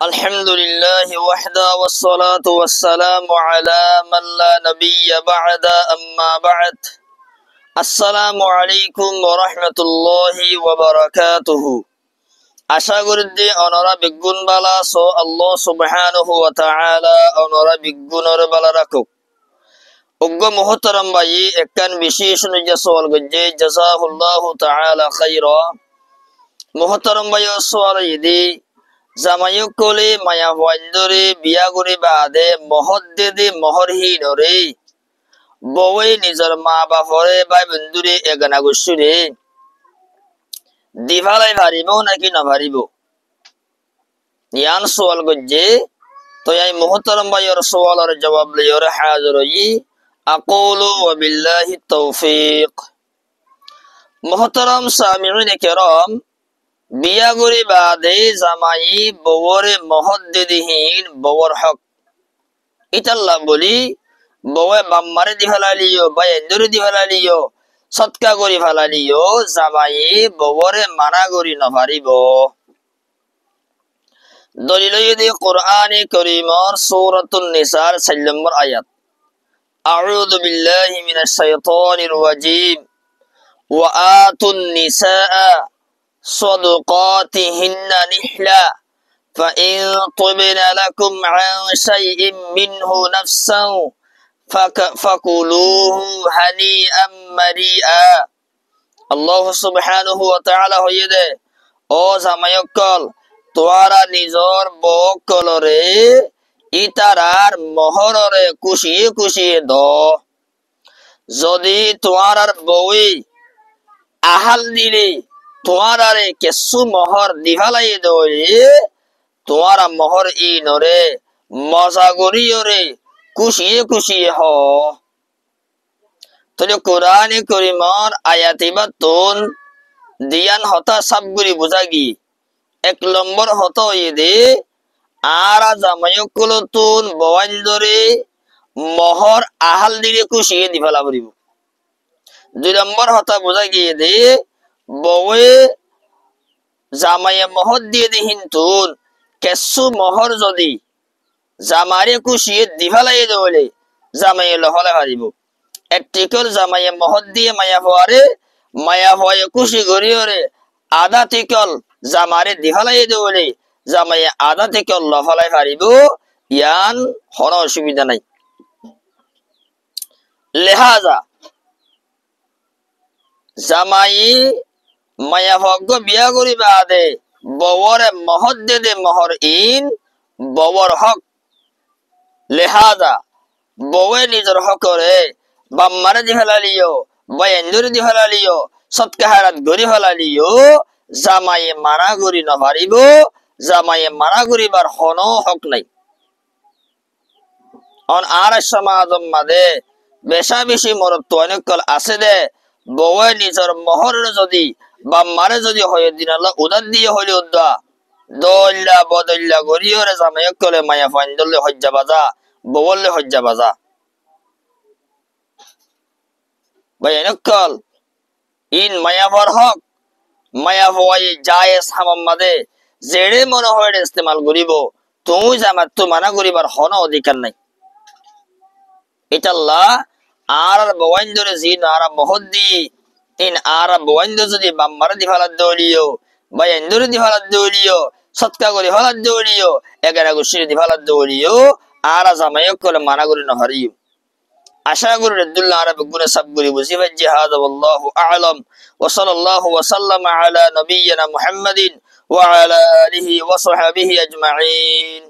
الحمد لله وحده والصلاة والسلام على من لا نبي بعد أما بعد السلام عليكم ورحمة الله وبركاته আশা করি অনরা বিগুণ বালা সো আল্লাহ সুবহানাহু ওয়া তাআলা অনরা বিগুণর বালা রাখুক উগ্গ মুহতারাম ভাই একখান বিশেষ নজা সওয়াল গজে জাযাহুল্লাহু তাআলা খাইরা মুহতারাম ভাই সওয়াল ইদি জামায়ক কলে মায়া ওয়াইন্দরে বিয়া করে বাদে মহদ্দেদে মহরহীনরে বউয়ে নিজের মা বাপরে ভাই বন্ধুরে এগানা গুসুরে দিভালাই ভারিব নাকি নভারিব ইয়ান সওয়াল গজ্জে তো এই মুহতারাম ভাইয়ের সওয়ালের জবাব লইর হাজির হই আকুলু ওয়া বিল্লাহি তৌফিক। মুহতারাম সামিঈন কিরাম, বিয়া করে বাদে জামাই বউরে মহদ্দেদিহীন বউর হক ইতাল্লাহ বলি বউয়ে বাম্মারে দি ফেলালিও বা এন্দরে দি ফেলালিও সৎকা করি ফেলালিও জামাই বউরে মানা করি নপারিব। দলিল দি কুরআনে কারীমর সূরাতুন নিসার ৪ নম্বর আয়াত আউযু বিল্লাহি মিনাশ শাইতানির রাজীম ওয়া আতুন নিসা صدقاتهن نحلا فإن طبن لكم عن شيء منه نفسا فكلوه هنيئا مريئا। আল্লাহ সুবহানাহু ওয়া তাআলা হইদে ও জামায়কল তোয়ারা নিজর বকলরে ইতারার মোহররে খুশিয়ে খুশিয়ে দ যদি তোয়ারার বউই আহাল দিলে তোমারে কেসু মোহর দিভালাই দরে তোমারা মোহর ই নরে মজা করিয়রে খুশিয়ে খুশিয়ে হ। তো কোরআনে কারীমর আয়াতে বাতুন দিয়ান হতা সবগুলি বুঝাগি ১ নম্বর হতো ইদে আরা জামায়কুলতুন বওয়ান দরে মোহর আহাল দিলে খুশিয়ে দিভালা পড়িব। ২ নম্বর হতা বুঝাগি ইদে বউয়ে জামাইয়ে মোহর দিয়ে দিহিন তুন কেসু মোহর যদি জামারে খুশিয়ে দিভালাই দলে জামাইয়ে লহলে হারিব। একটিকর জামাইয়ে মোহর দিয়ে মায়া হওয়ারে খুশি করিওরে আধা টিকল জামারে দিভালাই দলে জামাইয়ে আধা টিকল লহলাই হারিব। ইয়ান হন অসুবিধা নাই। লেহাজা জামাই মায়া ভগ্য বিয়া করি বাদে বউরে মহদ্দেদে মোহর ইন বউর হক। লেহাজা বউয়ে নিজের হকরে বাম্মারে দি ফেলালিও বা এন্দরে দি ফেলালিও সৎকা হারাত গরি ফেলালিও জামাইয়ে মানা করি নপারিব। জামাইয়ে মানা করিবার হন হক নাই। অন আর সমাজম মাদে বেশা বেশি মরত্ব অনেকল আছে দে বউয়ে নিজের মোহরের যদি বাম্মারে যদি হয়ে দিন আল্লাহ উদার দিয়ে হইলে উদ্দা দল্লা বদল্লা গরিয়রে জামাইক কলে মায়া ফাইন্দলে হজ্জা বাজা ববললে হজ্জা বাজা ভাই এনেকল ইন মায়াভর হক মায়া হওয়াই জায়েজ হামাম মাদে জেড়ে মনে হয় ইস্তেমাল করিব তুমি জামাত তো মানা করিবার হন অধিকার নাই। ইতাল্লাহ আর বওয়াইন্দরে জিন আর মহদ্দি ইন আর বওয়াইন্দ যদি বাম্মারে দি ফালাত দলিও বা এন্দরে দি ফালাত দলিও সৎকা করে ফালাত দলিও এগারা গুশিরে দি ফালাত দলিও আর জামাইক কলে মানা করি নহারিও। আশা করি আব্দুল্লাহ আরব গুনে সবগুলি বুঝি ভাজ্জি হাযা ওয়াল্লাহু আ'লাম ওয়া সাল্লাল্লাহু ওয়া সাল্লামা আলা নবিয়িনা মুহাম্মাদিন ওয়া আলা আলিহি ওয়া সাহবিহি আজমাইন।